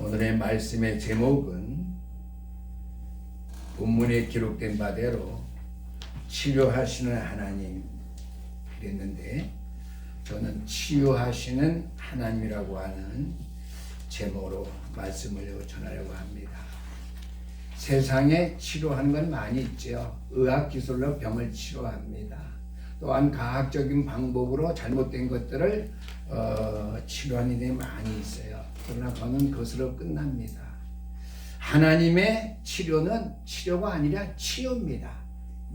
오늘의 말씀의 제목은 본문에 기록된 바대로 치료하시는 하나님 그랬는데, 저는 치유하시는 하나님이라고 하는 제목으로 말씀을 전하려고 합니다. 세상에 치료하는 건 많이 있죠. 의학기술로 병을 치료합니다. 또한 과학적인 방법으로 잘못된 것들을 치료하는 일이 많이 있어요. 그러나 그는 그것으로 끝납니다. 하나님의 치료는 치료가 아니라 치유입니다.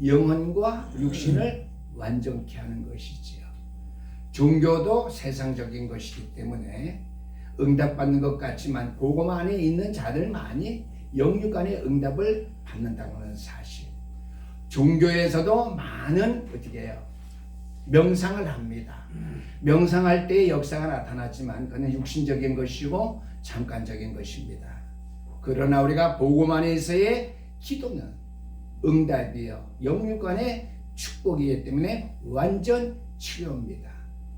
영혼과 육신을 완전케 하는 것이지요. 종교도 세상적인 것이기 때문에 응답받는 것 같지만 복음 안에 있는 자들만이 영육 안에 응답을 받는다고 하는 사실. 종교에서도 많은 어떻게 해요? 명상을 합니다. 명상할 때의 역사가 나타나지만 그는 육신적인 것이고 잠깐적인 것입니다. 그러나 우리가 복음 안에서의 기도는 응답이요, 영육 안의 축복이기 때문에 완전 치료입니다.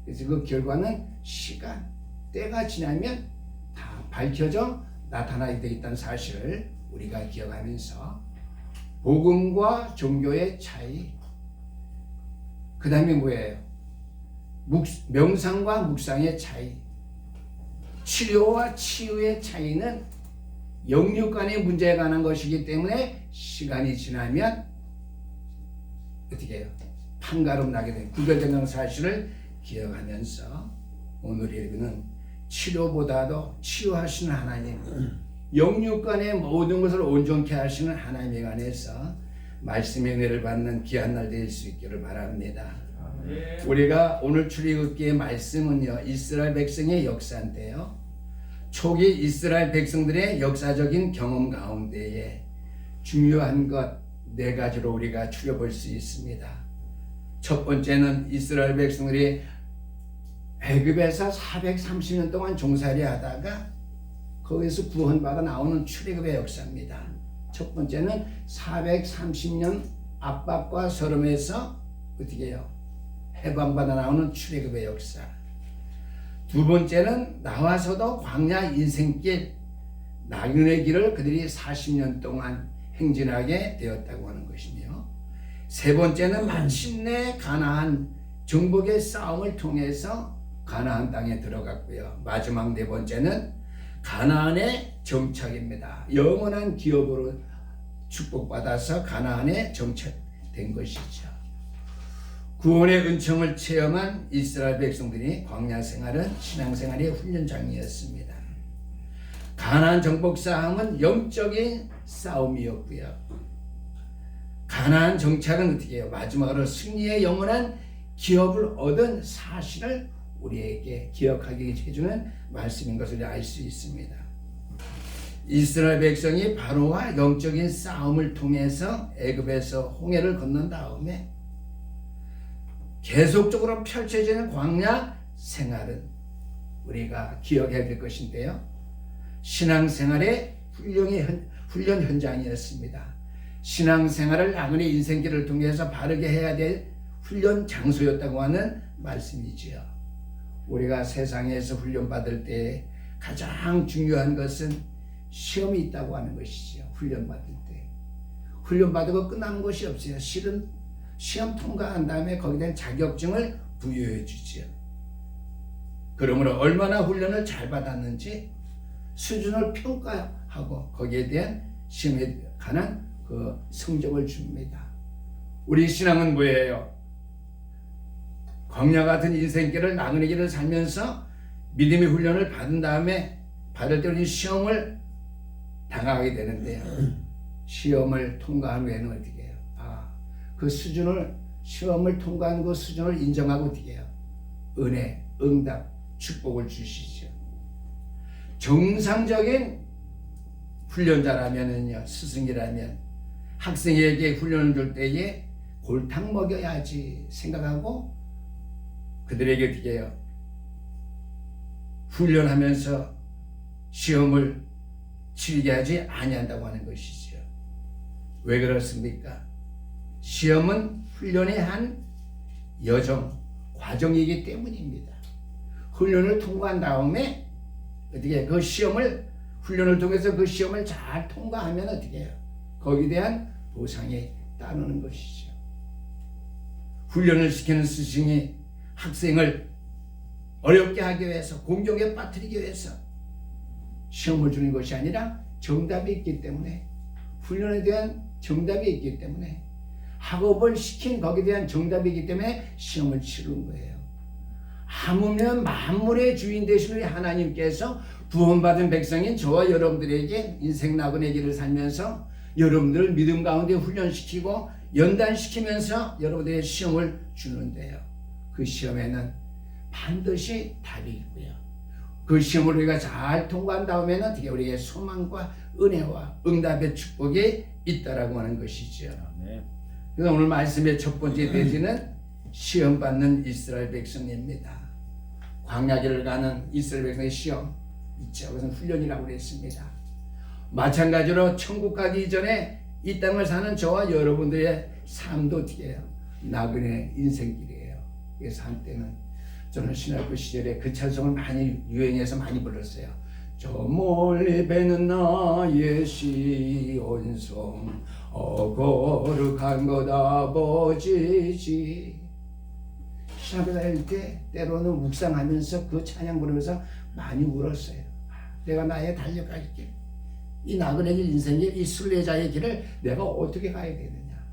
그래서 그 결과는 시간, 때가 지나면 다 밝혀져 나타나게 되어 있다는 사실을 우리가 기억하면서 복음과 종교의 차이, 그 다음에 뭐예요? 명상과 묵상의 차이, 치료와 치유의 차이는 영육 간의 문제에 관한 것이기 때문에 시간이 지나면 어떻게 해요? 판가름 나게 되는 구별되는 사실을 기억하면서 오늘 읽는 치료보다도 치유하시는 하나님, 영육 간의 모든 것을 온전케 하시는 하나님에 관해서 말씀의 은혜를 받는 귀한 날 될 수 있기를 바랍니다. 우리가 오늘 출애굽기의 말씀은요, 이스라엘 백성의 역사인데요, 초기 이스라엘 백성들의 역사적인 경험 가운데에 중요한 것 4가지로 우리가 추려볼 수 있습니다. 첫 번째는 이스라엘 백성들이 애굽에서 430년 동안 종살이 하다가 거기서 구원받아 나오는 출애굽의 역사입니다. 첫 번째는 430년 압박과 서름에서 어떻게 해요? 해방받아 나오는 출애굽의 역사. 두 번째는 나와서도 광야 인생길, 나그네 길을 그들이 40년 동안 행진하게 되었다고 하는 것이며, 세 번째는 마침내 가나안 정복의 싸움을 통해서 가나안 땅에 들어갔고요. 마지막 4번째는 가나안의 정착입니다. 영원한 기업으로 축복받아서 가나안에 정착된 것이죠. 구원의 은총을 체험한 이스라엘 백성들이 광야 생활은 신앙생활의 훈련장이었습니다. 가나안 정복 싸움은 영적인 싸움이었고요. 가나안 정착은 어떻게 해요? 마지막으로 승리의 영원한 기업을 얻은 사실을 우리에게 기억하게 해주는 말씀인 것을 알 수 있습니다. 이스라엘 백성이 바로와 영적인 싸움을 통해서 애굽에서 홍해를 건넌 다음에 계속적으로 펼쳐지는 광야 생활은 우리가 기억해야 될 것인데요, 신앙생활의 훈련 현장이었습니다. 신앙생활을 나그네 인생길을 통해서 바르게 해야 될 훈련 장소였다고 하는 말씀이지요. 우리가 세상에서 훈련받을 때 가장 중요한 것은 시험이 있다고 하는 것이죠. 훈련받을 때 훈련받고 끝나는 것이 없어요. 실은 시험 통과한 다음에 거기에 대한 자격증을 부여해 주지요. 그러므로 얼마나 훈련을 잘 받았는지 수준을 평가하고 거기에 대한 시험에 관한 그 성적을 줍니다. 우리 신앙은 뭐예요? 광야 같은 인생길을, 나그네 길을 살면서 믿음의 훈련을 받은 다음에 받을 때 우리 시험을 당하게 되는데요, 시험을 통과한 후에는 어떻게 해요? 그 수준을, 시험을 통과한 그 수준을 인정하고 어떻게 해요? 은혜, 응답, 축복을 주시죠. 정상적인 훈련자라면은요, 스승이라면 학생에게 훈련을 줄 때에 골탕 먹여야지 생각하고 그들에게 어떻게 해요? 훈련하면서 시험을 치르게 하지 아니한다고 하는 것이죠. 왜 그렇습니까? 시험은 훈련의 한 여정, 과정이기 때문입니다. 훈련을 통과한 다음에 어떻게 그 시험을 훈련을 통해서 그 시험을 잘 통과하면 어떻게 해요? 거기에 대한 보상이 따르는 것이죠. 훈련을 시키는 스승이 학생을 어렵게 하기 위해서, 공경에 빠뜨리기 위해서 시험을 주는 것이 아니라 정답이 있기 때문에, 훈련에 대한 정답이 있기 때문에, 학업을 시킨 거기에 대한 정답이 있기 때문에 시험을 치르는 거예요. 하물며 만물의 주인 되시는 하나님께서 구원받은 백성인 저와 여러분들에게 인생 나그네 길을 살면서 여러분들을 믿음 가운데 훈련시키고 연단시키면서 여러분들의 시험을 주는데요. 그 시험에는 반드시 답이 있고요. 그 시험을 우리가 잘 통과한 다음에는 어떻게 우리의 소망과 은혜와 응답의 축복이 있다라고 하는 것이죠. 네. 그래서 오늘 말씀의 첫 번째 대지는 시험받는 이스라엘 백성입니다. 광야길을 가는 이스라엘 백성의 시험 있죠. 그것은 훈련이라고 그랬습니다. 마찬가지로 천국 가기 이전에 이 땅을 사는 저와 여러분들의 삶도 어떻게 해요? 나그네 인생길이에요. 그래서 한때는 저는 신학교 시절에 그 찬송을 많이 유행해서 많이 불렀어요. 저 멀리 배는 나의 시온성 거룩한 것 아버지지. 신학교 다닐 때 때로는 묵상하면서 그 찬양 부르면서 많이 울었어요. 내가 나의 달려갈 길, 이 나그네 길 인생길, 이 순례자의 길을 내가 어떻게 가야 되느냐.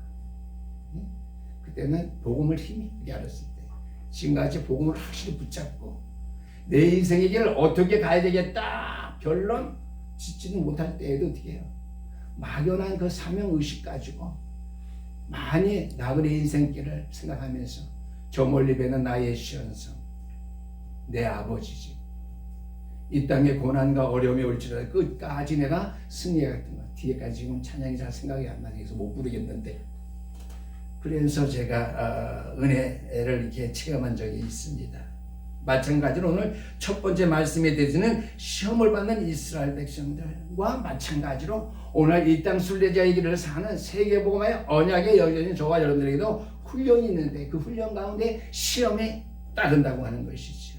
그때는 복음을 힘이 알았을 때, 지금같이 복음을 확실히 붙잡고 내 인생의 길을 어떻게 가야 되겠다 결론 짓지도 못할 때에도 어떻게 해요? 막연한 그 사명의식 가지고 많이 나그네 인생길을 생각하면서 저 멀리 배는 나의 시온성, 내 아버지지. 이 땅의 고난과 어려움이 올지라도 끝까지 내가 승리하겠던 것. 뒤에까지 지금 찬양이 잘 생각이 안 나서 못 부르겠는데, 그래서 제가 은혜를 이렇게 체험한 적이 있습니다. 마찬가지로 오늘 첫 번째 말씀에 대해서는 시험을 받는 이스라엘 백성들과 마찬가지로 오늘 이 땅 순례자의 길을 사는 세계복음화의 언약의 여전히 저와 여러분들에게도 훈련이 있는데 그 훈련 가운데 시험이 따른다고 하는 것이죠.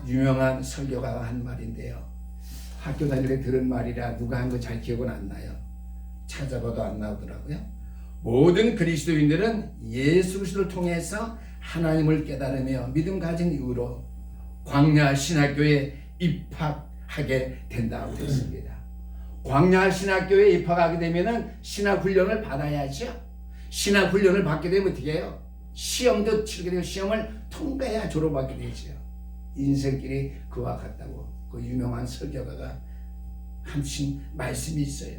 유명한 설교가가 한 말인데요. 학교 다닐 때 들은 말이라 누가 한 거 잘 기억은 안 나요. 찾아봐도 안 나오더라고요. 모든 그리스도인들은 예수 그리스도를 통해서 하나님을 깨달으며 믿음 가진 이후로 광야 신학교에 입학하게 된다고 했습니다. 광야 신학교에 입학하게 되면은 신학 훈련을 받아야죠. 신학 훈련을 받게 되면 어떻게 해요? 시험도 치르게 되고 시험을 통과해야 졸업하게 되죠. 인생길이 그와 같다고 그 유명한 설교가가 하신 말씀이 있어요.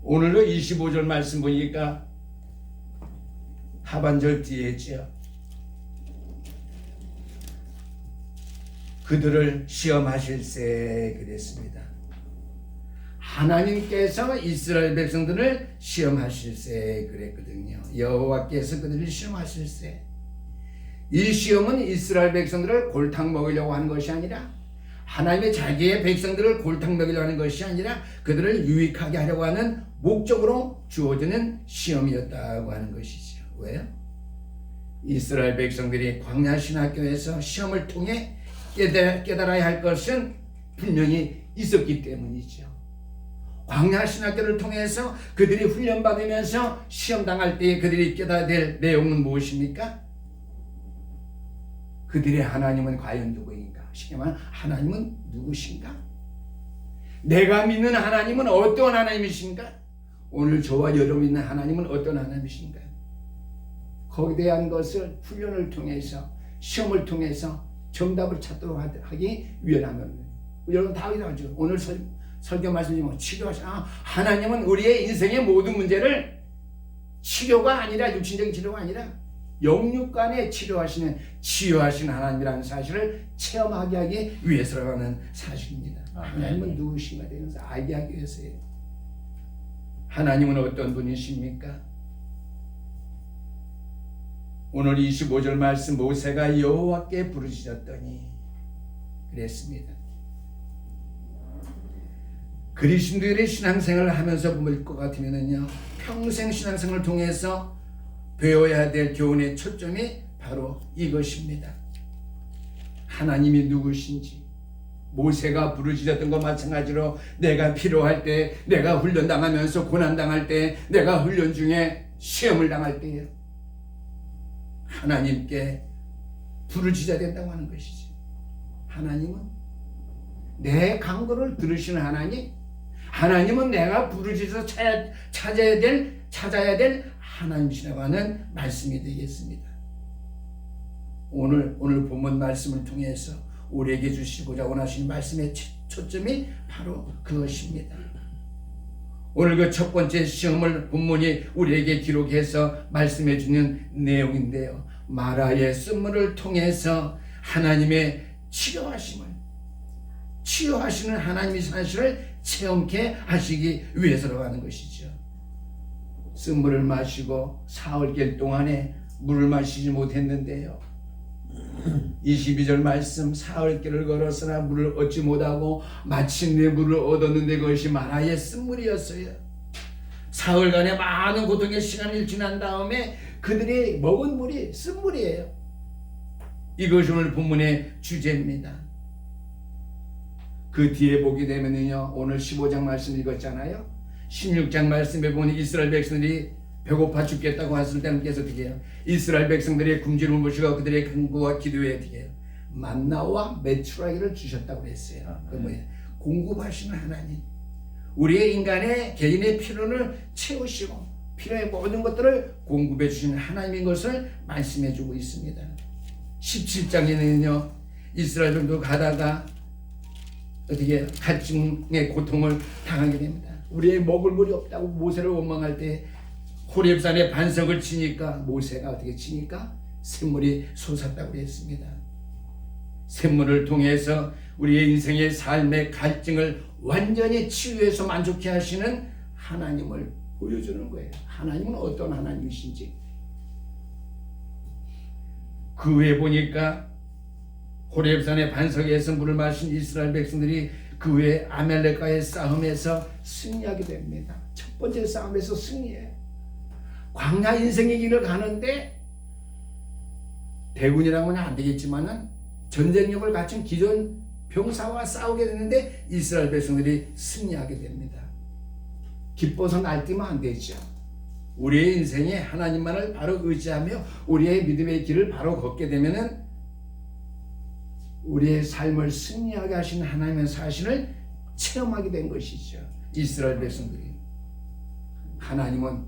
오늘도 25절 말씀 보니까 하반절 뒤에 있죠. 그들을 시험하실세 그랬습니다. 하나님께서 이스라엘 백성들을 시험하실세 그랬거든요. 여호와께서 그들을 시험하실세. 이 시험은 이스라엘 백성들을 골탕 먹이려고 하는 것이 아니라 하나님의 자기의 백성들을 골탕 먹이려고 하는 것이 아니라 그들을 유익하게 하려고 하는 목적으로 주어지는 시험이었다고 하는 것이죠. 왜요? 이스라엘 백성들이 광야 신학교에서 시험을 통해 깨달아야 할 것은 분명히 있었기 때문이죠. 광야 신학교를 통해서 그들이 훈련받으면서 시험당할 때 그들이 깨달아야 될 내용은 무엇입니까? 그들의 하나님은 과연 누구인가? 쉽게 말하면 하나님은 누구신가? 내가 믿는 하나님은 어떤 하나님이신가? 오늘 저와 여러분 믿는 하나님은 어떤 하나님이신가? 거기에 대한 것을 훈련을 통해서 시험을 통해서 정답을 찾도록 하기 위함을 여러분 다 알죠. 오늘 설교 말씀이면 하나님은 우리의 인생의 모든 문제를 치료가 아니라 육신적인 치료가 아니라 영육간에 치유하시는 하나님이라는 사실을 체험하게 하기 위해서라는 사실입니다. 하나님은 누구신가 되면서 알게 하기 위해서예요. 하나님은 어떤 분이십니까? 오늘 25절 말씀 모세가 여호와께 부르짖었더니 그랬습니다. 그리스도인들의 신앙생활을 하면서 볼 것 같으면요, 평생 신앙생활을 통해서 배워야 될 교훈의 초점이 바로 이것입니다. 하나님이 누구신지, 모세가 부르짖었던 것 마찬가지로 내가 필요할 때, 내가 훈련당하면서 고난당할 때, 내가 훈련 중에 시험을 당할 때에 하나님께 부르짖어야 된다고 하는 것이지. 하나님은 내 간구를 들으시는 하나님, 하나님은 내가 부르짖어서 찾아야 될 하나님이시라고 하는 말씀이 되겠습니다. 오늘 본문 말씀을 통해서 우리에게 주시고자 원하시는 말씀의 초점이 바로 그것입니다. 오늘 그 첫 번째 시험을 본문이 우리에게 기록해서 말씀해 주는 내용인데요. 마라의 쓴물을 통해서 하나님의 치유하시는 하나님의 사실을 체험케 하시기 위해서라고 하는 것이죠. 쓴물을 마시고 사흘길 동안에 물을 마시지 못했는데요. 22절 말씀, 사흘길을 걸었으나 물을 얻지 못하고 마침내 물을 얻었는데 그것이 마라의 쓴물이었어요. 사흘간의 많은 고통의 시간이 지난 다음에 그들이 먹은 물이 쓴물이에요. 이것이 오늘 본문의 주제입니다. 그 뒤에 보게 되면요, 오늘 15장 말씀 읽었잖아요. 16장 말씀에 보면 이스라엘 백성들이 배고파 죽겠다고 했을 때 하나님께서 어떻게 해요? 이스라엘 백성들의 굶주림을 보시고 그들의 간구와 기도에 어떻게 해요? 만나와 메추라기를 주셨다고 했어요. 그 뭐예요? 공급하시는 하나님. 우리의 인간의 개인의 필요를 채우시고 필요의 모든 것들을 공급해 주시는 하나님인 것을 말씀해 주고 있습니다. 17장에는요, 이스라엘들도 가다가 어떻게 갈증의 고통을 당하게 됩니다. 우리의 먹을 물이 없다고 모세를 원망할 때 호렙산에 반석을 치니까 모세가 어떻게 치니까 샘물이 솟았다고 했습니다. 샘물을 통해서 우리의 인생의 삶의 갈증을 완전히 치유해서 만족해 하시는 하나님을 보여주는 거예요. 하나님은 어떤 하나님이신지. 그 후에 보니까 호렙산의 반석에서 물을 마신 이스라엘 백성들이 그 후에 아말렉과의 싸움에서 승리하게 됩니다. 첫 번째 싸움에서 승리해요. 광야 인생의 길을 가는데 대군이라고는 안 되겠지만은 전쟁력을 갖춘 기존 병사와 싸우게 되는데 이스라엘 백성들이 승리하게 됩니다. 기뻐서 날뛰면 안 되죠. 우리의 인생에 하나님만을 바로 의지하며 우리의 믿음의 길을 바로 걷게 되면은 우리의 삶을 승리하게 하시는 하나님의 사실을 체험하게 된 것이죠. 이스라엘 백성들이. 하나님은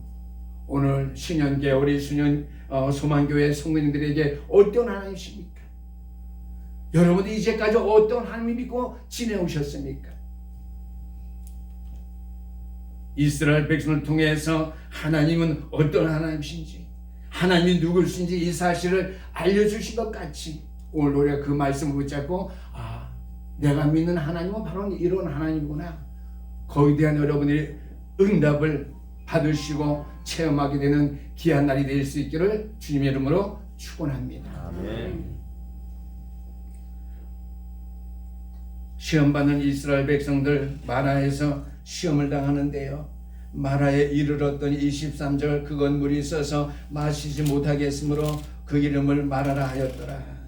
오늘 신년계 우리 소망교회 성도님들에게 어떤 하나님이십니까? 여러분들 이제까지 어떤 하나님 믿고 지내오셨습니까? 이스라엘 백성을 통해서 하나님은 어떤 하나님이신지, 하나님이 누구신지 이 사실을 알려주신 것 같이 오늘 우리가 그 말씀을 붙잡고 내가 믿는 하나님은 바로 이런 하나님이구나. 거기에 대한 여러분들이 응답을 받으시고 체험하게 되는 귀한 날이 될 수 있기를 주님의 이름으로 축원합니다. 아멘. 시험받는 이스라엘 백성들 마라에서 시험을 당하는데요. 마라에 이르렀더니 23절 그건 물이 있어서 마시지 못하겠으므로 그 이름을 마라라 하였더라.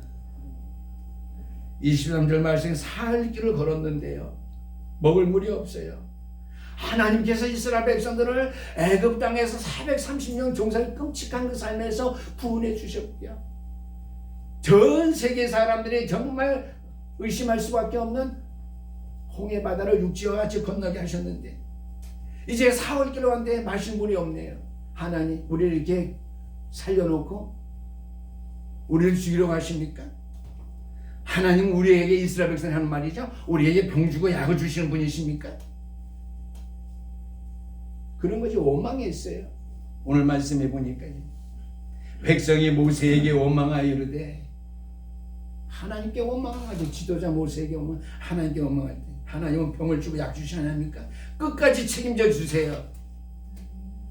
23절 말씀에 사흘 길을 걸었는데요. 먹을 물이 없어요. 하나님께서 이스라엘 백성들을 애굽 땅에서 430년 종살 끔찍한 그 삶에서 구원해 주셨고요. 전 세계 사람들이 정말 의심할 수밖에 없는 홍해 바다를 육지와 같이 건너게 하셨는데 이제 사흘 길을 왔는데 마실 물이 없네요. 하나님 우리를 이렇게 살려놓고 우리를 죽이려고 하십니까? 하나님 우리에게 이스라엘 백성이 하는 말이죠. 우리에게 병 주고 약을 주시는 분이십니까? 그런 것이 원망했어요. 오늘 말씀해 보니까요. 백성이 모세에게 원망하여 이르되 하나님께 원망하죠. 지도자 모세에게 원망, 하나님께 원망할 때 하나님은 병을 주고 약 주시지 않습니까? 끝까지 책임져 주세요.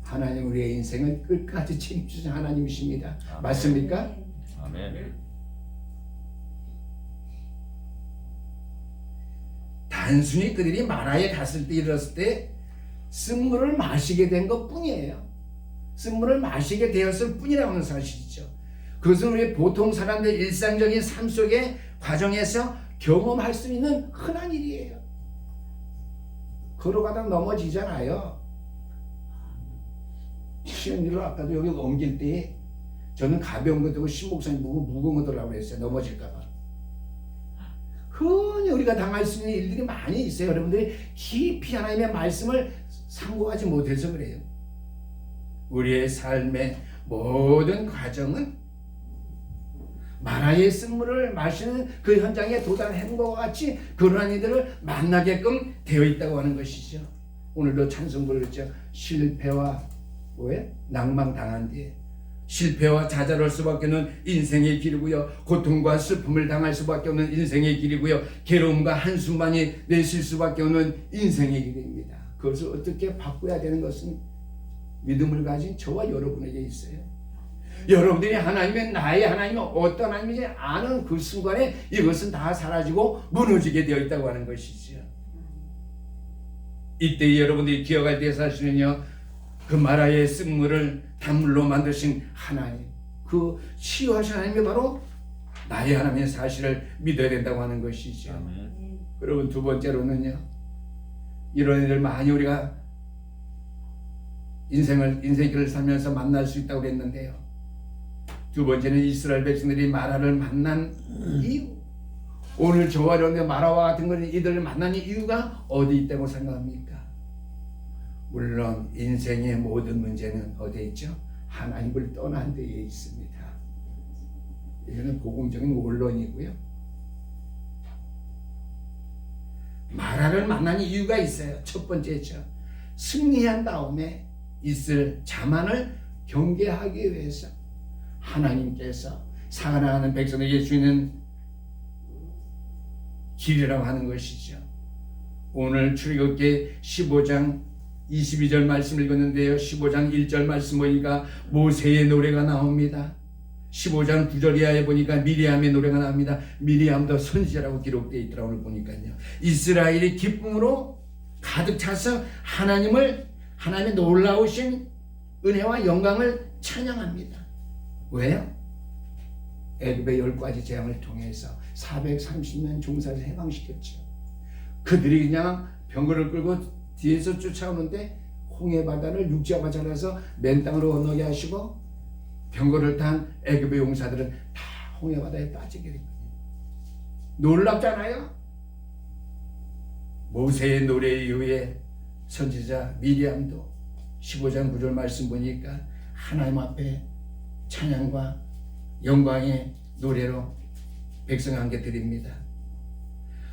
하나님 우리의 인생을 끝까지 책임지는 하나님이십니다. 아멘. 맞습니까? 아멘. 단순히 그들이 마라에 갔을 때 이르렀을 때 쓴물을 마시게 된 것 뿐이에요. 쓴물을 마시게 되었을 뿐이라고 하는 사실이죠. 그것은 우리 보통 사람들 일상적인 삶 속의 과정에서 경험할 수 있는 흔한 일이에요. 걸어가다 넘어지잖아요. 쉬운 일을 아까도 여기 옮길 때 저는 가벼운 거 들고 신목사님 보고 무거운 거 들으라고 그랬어요. 넘어질까 봐. 흔히 우리가 당할 수 있는 일들이 많이 있어요. 여러분들이 깊이 하나님의 말씀을 상고하지 못해서 그래요. 우리의 삶의 모든 과정은 마라의 쓴물을 마시는 그 현장에 도달한 것과 같이 그러한 이들을 만나게끔 되어 있다고 하는 것이죠. 오늘도 찬송 부르죠. 실패와 왜? 낭망당한 뒤에 실패와 좌절할 수밖에 없는 인생의 길이고요. 고통과 슬픔을 당할 수밖에 없는 인생의 길이고요. 괴로움과 한숨만이 내쉴 수밖에 없는 인생의 길입니다. 그것을 어떻게 바꿔야 되는 것은 믿음을 가진 저와 여러분에게 있어요. 여러분들이 하나님의 나의 하나님이 어떤 하나님인지 아는 그 순간에 이것은 다 사라지고 무너지게 되어 있다고 하는 것이죠. 이때 여러분들이 기억할 때 사실은요, 그 마라의 쓴물을 단물로 만드신 하나님, 그 치유하신 하나님이 바로 나의 하나님의 사실을 믿어야 된다고 하는 것이죠. 여러분, 두 번째로는요, 이런 일을 많이 우리가 인생길을 살면서 만날 수 있다고 했는데요. 두 번째는 이스라엘 백성들이 마라를 만난 이유. 오늘 저와 여러분의 마라와 같은 것은 이들을 만난 이유가 어디 있다고 생각합니까? 물론 인생의 모든 문제는 어디에 있죠? 하나님을 떠난 데에 있습니다. 이거는 복음적인 원론이고요. 마라를 만난 이유가 있어요. 첫 번째죠. 승리한 다음에 있을 자만을 경계하기 위해서 하나님께서 살아가는 백성에게 주는 길이라고 하는 것이죠. 오늘 출애굽기 15장 22절 말씀을 읽었는데요. 15장 1절 말씀 보니까 모세의 노래가 나옵니다. 15장 9절 이하에 보니까 미리암의 노래가 나옵니다. 미리암도 선지자라고 기록되어 있더라고요. 오늘 보니까요. 이스라엘이 기쁨으로 가득 차서 하나님의 놀라우신 은혜와 영광을 찬양합니다. 왜요? 애굽의 10가지 재앙을 통해서 430년 종살이를 해방시켰죠. 그들이 그냥 병거를 끌고 뒤에서 쫓아오는데 홍해 바다를 육지와 잘라서 맨 땅으로 건너게 하시고 병거를 탄 애굽의 용사들은 다 홍해 바다에 빠지게 됐거든요. 놀랍잖아요. 모세의 노래 이후에 선지자 미리암도 15장 9절 말씀 보니까 하나님 앞에 찬양과 영광의 노래로 백성에게 드립니다.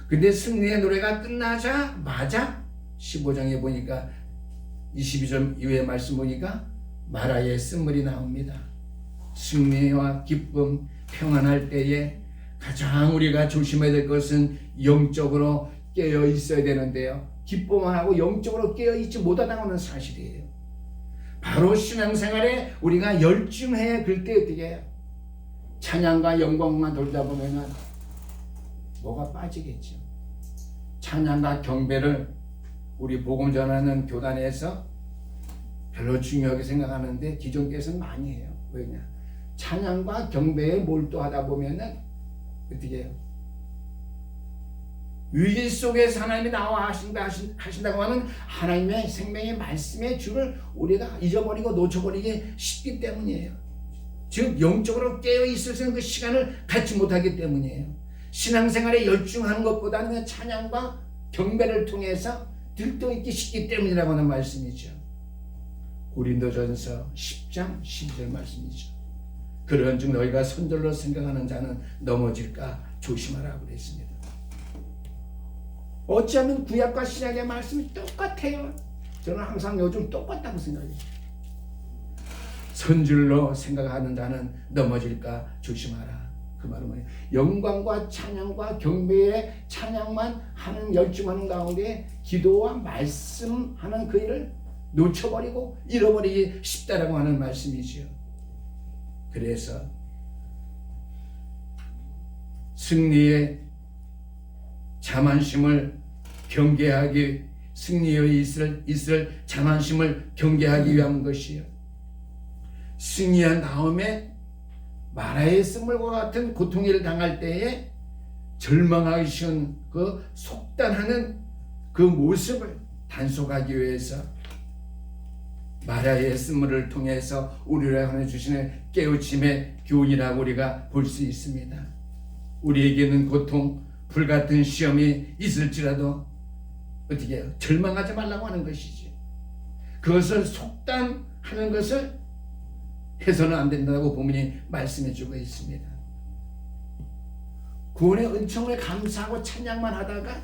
근데 승리의 노래가 끝나자마자 15장에 보니까 22절 이후의 말씀 보니까 마라의 쓴물이 나옵니다. 승리와 기쁨, 평안할 때에 가장 우리가 조심해야 될 것은 영적으로 깨어 있어야 되는데요. 기쁨만 하고 영적으로 깨어 있지 못하다는 것은 사실이에요. 바로 신앙생활에 우리가 열중해 그럴 때 어떻게 해요? 찬양과 영광만 돌다 보면은 뭐가 빠지겠죠. 찬양과 경배를 우리 복음 전하는 교단에서 별로 중요하게 생각하는데 기존교회에서는 많이 해요. 왜냐? 찬양과 경배에 몰두하다 보면은 어떻게 해요? 위기 속에서 하나님이 나와 하신다고 하는 하나님의 생명의 말씀의 줄을 우리가 잊어버리고 놓쳐버리기 쉽기 때문이에요. 즉 영적으로 깨어있을 수 있는 그 시간을 갖지 못하기 때문이에요. 신앙생활에 열중하는 것보다는 찬양과 경배를 통해서 들떠있기 쉽기 때문이라고 하는 말씀이죠. 고린도전서 10장 12절 말씀이죠. 그런즉 너희가 손절로 생각하는 자는 넘어질까 조심하라고 그랬습니다. 어찌하면 구약과 신약의 말씀이 똑같아요. 저는 항상 요즘 똑같다고 생각해요. 선줄로 생각하는 자는 넘어질까 조심하라. 그 말은 뭐예요? 영광과 찬양과 경배의 찬양만 하는 열중하는 가운데 기도와 말씀하는 그 일을 놓쳐버리고 잃어버리기 쉽다라고 하는 말씀이죠. 그래서 승리의 자만심을 경계하기, 승리의 있을 자만심을 경계하기 위한 것이요. 승리한 다음에 마라의 쓴물과 같은 고통을 당할 때에 절망하기 쉬운 그 속단하는 그 모습을 단속하기 위해서 마라의 쓴물을 통해서 우리를 하나 주시는 깨우침의 교훈이라고 우리가 볼 수 있습니다. 우리에게는 고통, 불같은 시험이 있을지라도 어떻게 해요? 절망하지 말라고 하는 것이지. 그것을 속단하는 것을 해서는 안 된다고 본문이 말씀해 주고 있습니다. 구원의 은총을 감사하고 찬양만 하다가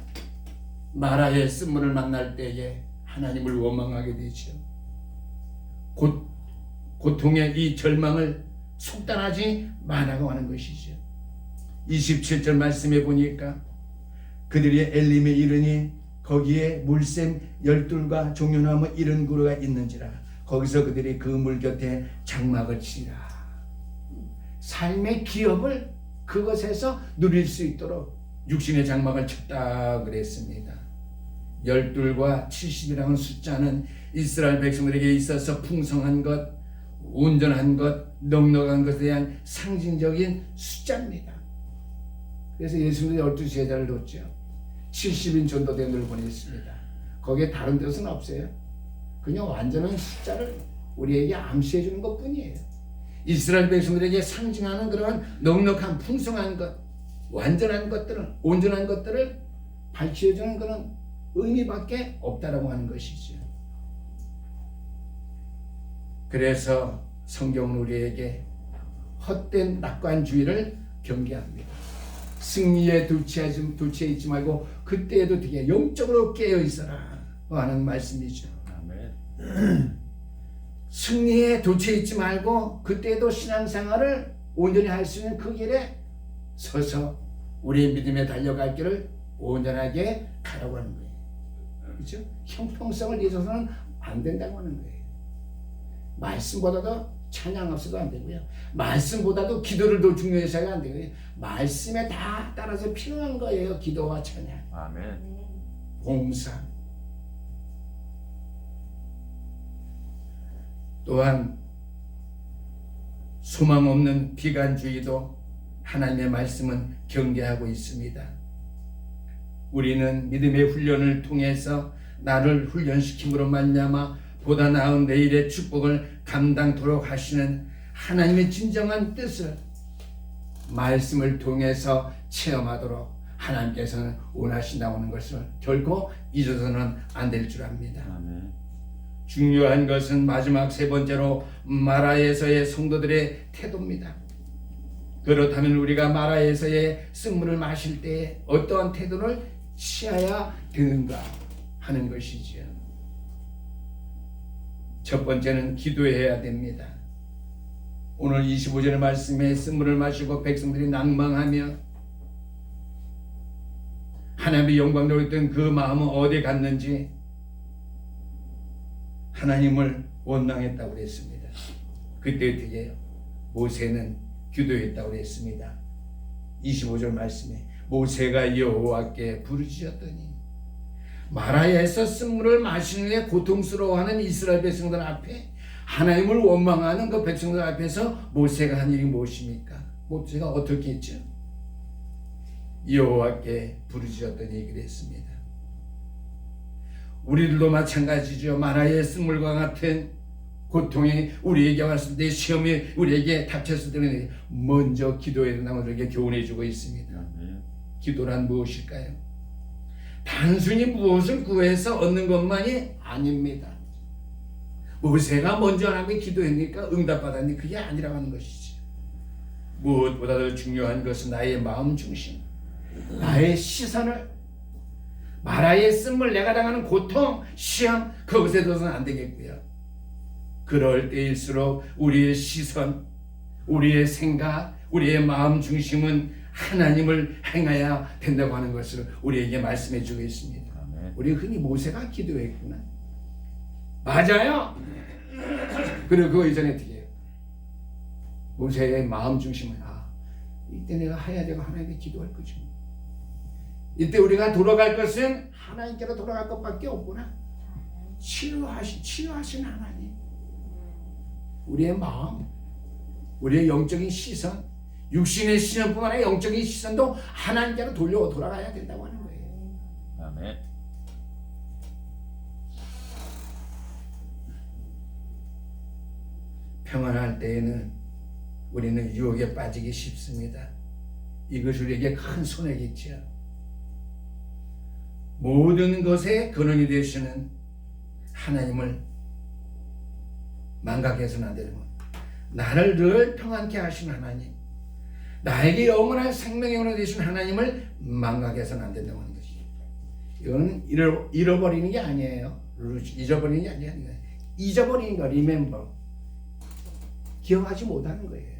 마라의 쓴물을 만날 때에 하나님을 원망하게 되죠. 고통의 이 절망을 속단하지 말라고 하는 것이죠. 27절 말씀해 보니까 그들이 엘림에 이르니 거기에 물샘 12과 종려나무 70그루가 있는지라 거기서 그들이 그 물 곁에 장막을 치라. 삶의 기업을 그것에서 누릴 수 있도록 육신의 장막을 쳤다 그랬습니다. 12과 70이라는 숫자는 이스라엘 백성들에게 있어서 풍성한 것, 온전한 것, 넉넉한 것에 대한 상징적인 숫자입니다. 그래서 예수님이 12제자를 뒀죠. 70인 전도대원을 보냈습니다. 거기에 다른 뜻은 없어요. 그냥 완전한 숫자를 우리에게 암시해 주는 것 뿐이에요. 이스라엘 백성들에게 상징하는 그런 넉넉한 풍성한 것, 완전한 것들은, 온전한 것들을 밝혀주는 그런 의미밖에 없다라고 하는 것이죠. 그래서 성경은 우리에게 헛된 낙관주의를 경계합니다. 승리에 둘치해 있지 말고 그때에도 되게 영적으로 깨어 있어라 하는 말씀이죠. 아멘. 승리에 둘치해 있지 말고 그때에도 신앙생활을 온전히 할 수 있는 그 길에 서서 우리의 믿음에 달려갈 길을 온전하게 가라고 하는 거예요. 그렇죠? 형평성을 잊어서는 안 된다고 하는 거예요. 말씀보다도 찬양 없어도 안 되고요. 말씀보다도 기도를 더 중요해서가 안 되고요. 말씀에 다 따라서 필요한 거예요. 기도와 찬양. 아멘. 봉사. 또한 소망 없는 비관주의도 하나님의 말씀은 경계하고 있습니다. 우리는 믿음의 훈련을 통해서 나를 훈련시킴으로 말미암아 보다 나은 내일의 축복을 감당토록 하시는 하나님의 진정한 뜻을 말씀을 통해서 체험하도록 하나님께서는 원하신다고 하는 것을 결코 잊어서는 안 될 줄 압니다. 아멘. 중요한 것은 마지막 세 번째로 마라에서의 성도들의 태도입니다. 그렇다면 우리가 마라에서의 쓴물을 마실 때 어떠한 태도를 취해야 되는가 하는 것이지요. 첫 번째는 기도해야 됩니다. 오늘 25절의 말씀에 쓴물을 마시고 백성들이 낭망하며 하나님의 영광으로 있던 그 마음은 어디에 갔는지 하나님을 원망했다고 그랬습니다. 그때 어떻게 해요? 모세는 기도했다고 그랬습니다. 25절 말씀에 모세가 여호와께 부르짖었더니 마라에서 쓴물을 마시는 게 고통스러워하는 이스라엘 백성들 앞에 하나님을 원망하는 그 백성들 앞에서 모세가 한 일이 무엇입니까? 모세가 어떻게 했죠? 여호와께 부르짖었더니 그랬습니다. 우리들도 마찬가지죠. 마라의 쓴물과 같은 고통이 우리에게 왔을 때, 시험이 우리에게 닥쳤을 때는 먼저 기도해야 된다고 우리에게 교훈해 주고 있습니다. 기도란 무엇일까요? 단순히 무엇을 구해서 얻는 것만이 아닙니다. 모세가 먼저 하나님께 기도했으니까 응답받았니? 그게 아니라고 하는 것이지. 무엇보다도 중요한 것은 나의 마음 중심, 나의 시선을 마라의 쓴물, 내가 당하는 고통, 시험, 그것에 둬서는 안 되겠고요. 그럴 때일수록 우리의 시선, 우리의 생각, 우리의 마음 중심은 하나님을 행해야 된다고 하는 것을 우리에게 말씀해 주고 있습니다. 우리 흔히 모세가 기도했구나. 맞아요. 그리고 그 이전에 어떻게 해요? 모세의 마음 중심은 이때 내가 해야 되고 하나님께 기도할 거지. 이때 우리가 돌아갈 것은 하나님께로 돌아갈 것밖에 없구나. 치유하신 하나님. 우리의 마음, 우리의 영적인 시선, 육신의 시선뿐만 아니라 영적인 시선도 하나님께로 돌아가야 된다고 하는 거예요. 아멘. 평안할 때에는 우리는 유혹에 빠지기 쉽습니다. 이것이 우리에게 큰 손해겠죠. 모든 것의 근원이 되시는 하나님을 망각해서는 안 되는 것. 나를 늘 평안케 하시는 하나님, 나에게 영원한 생명의 원이 되신 하나님을 망각해서는 안 된다고 하는 것이죠. 이거는 잃어버리는 게 아니에요. 잊어버리는 게 아니에요. 잊어버리는 거, remember. 기억하지 못하는 거예요.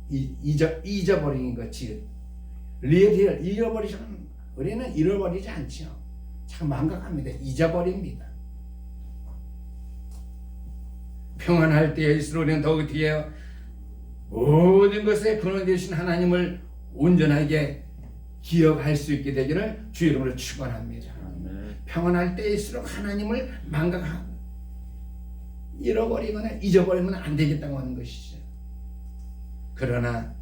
잊어버리는 거지. 리얼 잃어버리지는, 우리는 잃어버리지 않죠. 참 망각합니다. 잊어버립니다. 평안할 때일수록 우리는 더욱이요 모든 것에 근원 되신 하나님을 온전하게 기억할 수 있게 되기를 주 이름으로 축원합니다. 평안할 때일수록 하나님을 망각하고 잃어버리거나 잊어버리면 안 되겠다고 하는 것이죠. 그러나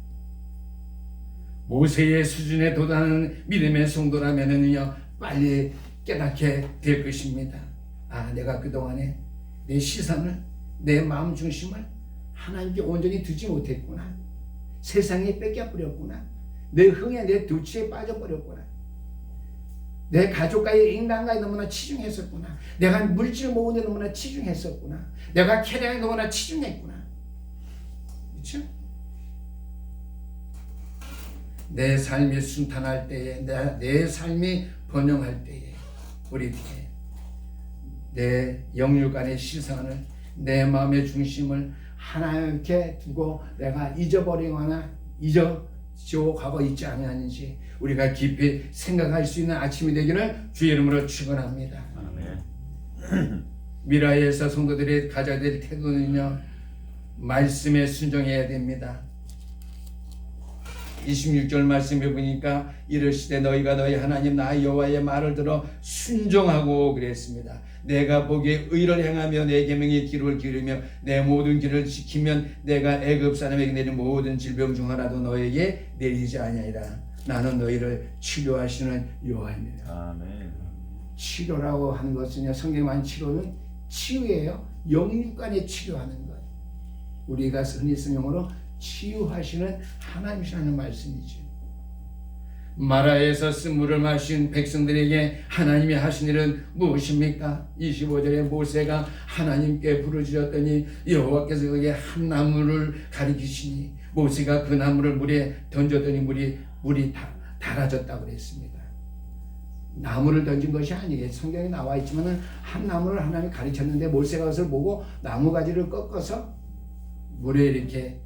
모세의 수준에 도달하는 믿음의 성도라면은요 빨리 깨닫게 될 것입니다. 아, 내가 그동안에 내 시선을, 내 마음 중심을 하나님께 온전히 두지 못했구나. 세상에 뺏겨버렸구나. 내 흥에, 내 두치에 빠져버렸구나. 내 가족과의 인간과에 너무나 치중했었구나. 내가 물질 모으는 데 너무나 치중했었구나. 내가 캐리어에 너무나 치중했구나. 그렇죠? 내 삶이 순탄할 때에, 내 삶이 번영할 때에 우리 내 영육간의 시선을, 내 마음의 중심을 하나님께 두고 내가 잊어버리거나 잊어지고 있지 아니하는지 우리가 깊이 생각할 수 있는 아침이 되기를 주의 이름으로 축원합니다. 아멘. 미라에서 성도들이 가져야 될 태도는요 말씀에 순종해야 됩니다. 26절 말씀에 보니까 이르시되 너희가 너희 하나님 나 여호와의 말을 들어 순종하고 그랬습니다. 내가 보기에 의를 행하며 내 계명의 길을 기르며 내 모든 길을 지키면 내가 애굽 사람에게 내린 모든 질병 중 하나도 너에게 내리지 아니하리라. 나는 너희를 치료하시는 여호와입니다. 아멘. 치료라고 하는 것은요 성경에 말하는 치료는 치유예요. 영육간에 치료하는 것. 우리가 흔히 쓰는 용어로 치유하시는 하나님이시라는 말씀이죠. 마라에서 쓴 물을 마신 백성들에게 하나님이 하신 일은 무엇입니까? 25절에 모세가 하나님께 부르짖었더니 여호와께서 그에게 한 나무를 가리키시니 모세가 그 나무를 물에 던졌더니 물이 달아졌다고 그랬습니다. 나무를 던진 것이 아니겠죠. 성경에 나와 있지만 한 나무를 하나님이 가르쳤는데 모세가 그것을 보고 나무가지를 꺾어서 물에 이렇게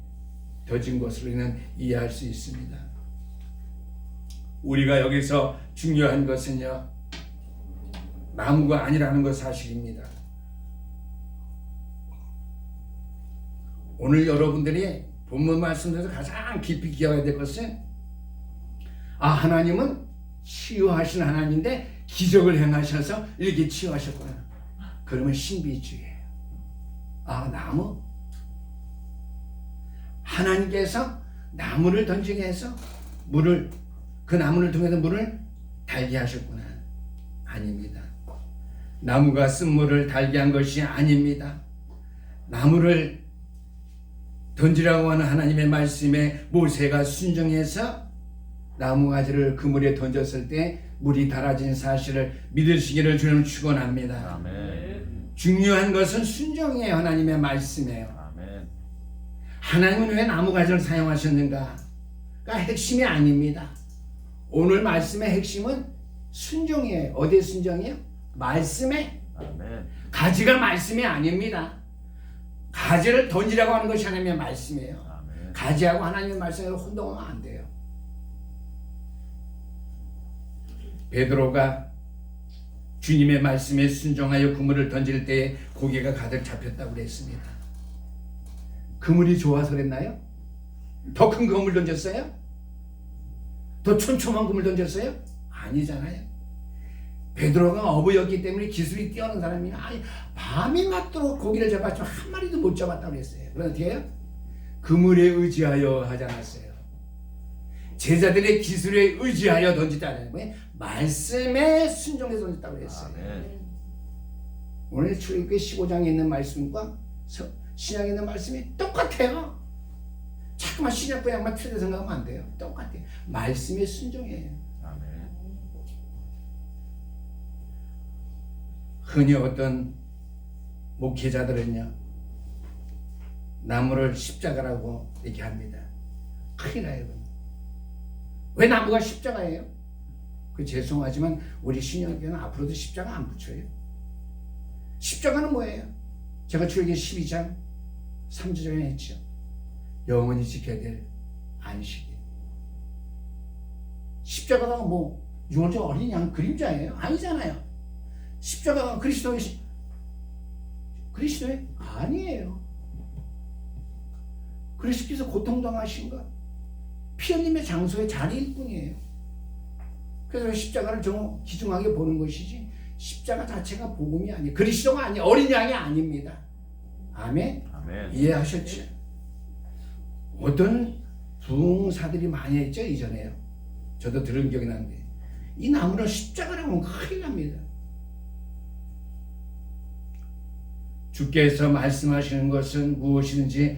던진 것으로 우리는 이해할 수 있습니다. 우리가 여기서 중요한 것은요 나무가 아니라는 것 사실입니다. 오늘 여러분들이 본문 말씀에서 가장 깊이 기억해야 될 것은 하나님은 치유하신 하나님인데 기적을 행하셔서 이렇게 치유하셨구나. 그러면 신비주의예요. 나무? 하나님께서 나무를 던지게 해서 그 나무를 통해서 물을 달게 하셨구나. 아닙니다. 나무가 쓴 물을 달게 한 것이 아닙니다. 나무를 던지라고 하는 하나님의 말씀에 모세가 순종해서 나무가지를 그 물에 던졌을 때 물이 달아진 사실을 믿으시기를 주님 축원합니다. 아멘. 중요한 것은 순종이에요. 하나님의 말씀이에요. 아멘. 하나님은 왜 나무가지를 사용하셨는가? 그러니까 핵심이 아닙니다. 오늘 말씀의 핵심은 순종이에요. 어디에 순종이에요? 말씀에. 아멘. 가지가 말씀이 아닙니다. 가지를 던지라고 하는 것이 하나님의 말씀이에요. 아멘. 가지하고 하나님의 말씀을 혼동하면 안 돼요. 베드로가 주님의 말씀에 순종하여 그물을 던질 때에 고기가 가득 잡혔다고 그랬습니다. 그물이 좋아서 그랬나요? 더 큰 그물 던졌어요? 더 촘촘한 그물 던졌어요? 아니잖아요. 베드로가 어부였기 때문에 기술이 뛰어난 사람이 밤이 맞도록 고기를 잡았지만 한 마리도 못 잡았다고 그랬어요. 그런데 그물에 의지하여 하지 않았어요. 제자들의 기술에 의지하여 던지다는 거예요. 말씀에 순종해서 던졌다고 했어요. 아멘. 오늘 출애굽기 15장에 있는 말씀과 신약에 있는 말씀이 똑같아요. 자꾸만 신약 구약만 틀려 생각하면 안 돼요. 똑같아요. 말씀에 순종해요. 아멘. 흔히 어떤 목회자들은요, 나무를 십자가라고 얘기합니다. 큰일 나요. 왜 나무가 십자가예요? 그 죄송하지만 우리 신약교회는 앞으로도 십자가 안 붙여요. 십자가는 뭐예요? 제가 출애굽기 12장 3절에 했죠. 영원히 지켜야 될 안식일. 십자가가 뭐 유월절 어린 양 그림자예요? 아니잖아요. 십자가가 그리스도의 아니에요. 그리스도께서 고통당하신 것, 피 흘림의 장소의 자리일 뿐이에요. 그래서 십자가를 좀 귀중하게 보는 것이지 십자가 자체가 복음이 아니에요. 그리스도가 아니에요. 어린 양이 아닙니다. 아멘? 아멘. 이해하셨죠? 어떤 부흥사들이 많이 했죠, 이전에요. 저도 들은 기억이 나는데 이 나무를 십자가라고 하면 큰일 납니다. 주께서 말씀하시는 것은 무엇이든지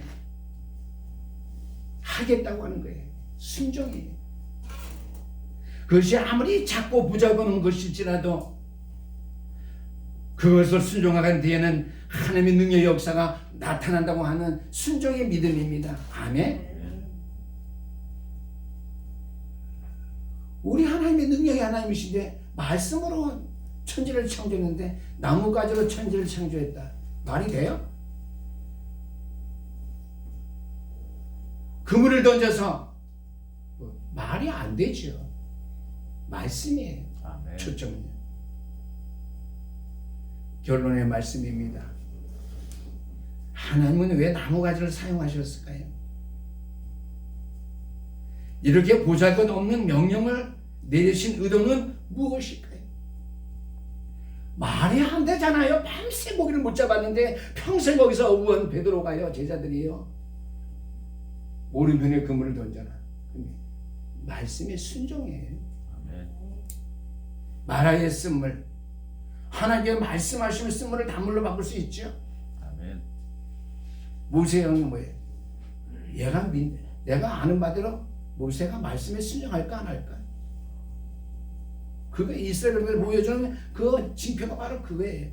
하겠다고 하는 거예요. 순종이에요. 그것이 아무리 작고 부자보는 것일지라도 그것을 순종하는 뒤에는 하나님의 능력의 역사가 나타난다고 하는 순종의 믿음입니다. 아멘. 우리 하나님의 능력이 하나님이신데 말씀으로 천지를 창조했는데 나무가지로 천지를 창조했다. 말이 돼요? 그물을 던져서 말이 안 되죠. 말씀이에요. 아멘. 초점은요. 결론의 말씀입니다. 하나님은 왜 나무가지를 사용하셨을까요? 이렇게 보잘것없는 명령을 내리신 의도는 무엇일까요? 말이 안 되잖아요. 밤새 고기를 못 잡았는데 평생 거기서 어부한 베드로가요, 제자들이요, 오른편에 그물을 던져라. 말씀의 순종이에요. 아멘. 마라의 쓴물, 하나님의 말씀하시면 쓴물을 단물로 바꿀 수 있죠. 아멘. 모세는 뭐예요? 내가 아는 바대로 모세가 말씀에 순종할까 안 할까? 그게 이스라엘을 보여주는 그 징표가 바로 그거예요.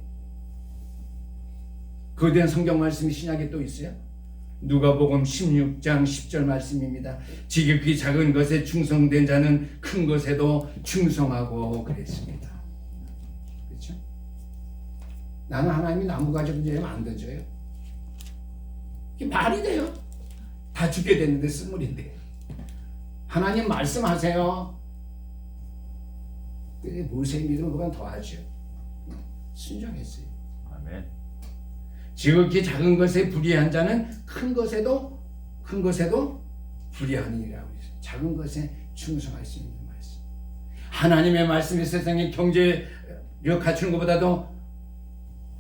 그에 대한 성경 말씀이 신약에 또 있어요. 누가복음 16장 10절 말씀입니다. 지극히 작은 것에 충성된 자는 큰 것에도 충성하고 그랬습니다. 그렇죠? 나는 하나님이 나무가지 던지면 안 던져요. 이게 말이 돼요? 다 죽게 됐는데 쓴물인데. 하나님 말씀하세요. 모세의 믿음은 그건 더하죠. 순종했어요. 아멘. 지극히 작은 것에 불의한 자는 큰 것에도 불의하니라고 했어요. 작은 것에 충성할 수 있는 말씀. 하나님의 말씀이 세상의 경제력 갖추는 것보다도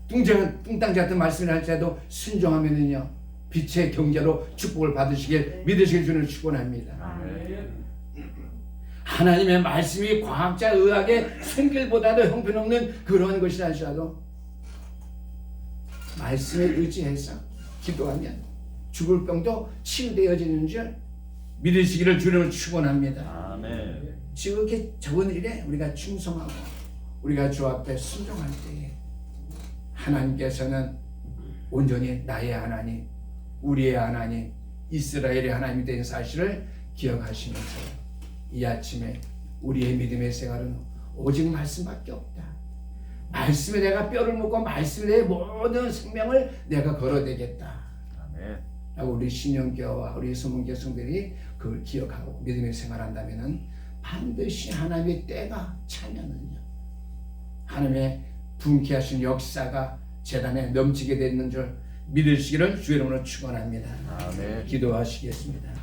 뚱땅지 같은 말씀을 할지라도 순종하면은요, 빛의 경제로 축복을 받으시길 믿으실 줄을 축원합니다. 아멘. 하나님의 말씀이 과학자 의학의 손길보다도 형편없는 그러한 것이라 할지라도 말씀에 의지해서 기도하면 죽을 병도 치유되어지는 줄 믿으시기를 주님을 축원합니다. 아멘. 지극히 적은 일에 우리가 충성하고 우리가 주 앞에 순종할 때에 하나님께서는 온전히 나의 하나님, 우리의 하나님, 이스라엘의 하나님이 된 사실을 기억하시면서 이 아침에 우리의 믿음의 생활은 오직 말씀밖에 없다. 말씀에 내가 뼈를 묻고 말씀에 내 모든 생명을 내가 걸어대겠다. 아멘. 라고 우리 신령교와 우리 소문교 성들이 그걸 기억하고 믿음의 생활한다면은 반드시 하나님의 때가 차면은요, 하나님의 분케하신 역사가 재단에 넘치게 되는 줄 믿으시기를 주의 이름으로 축원합니다. 아멘. 기도하시겠습니다.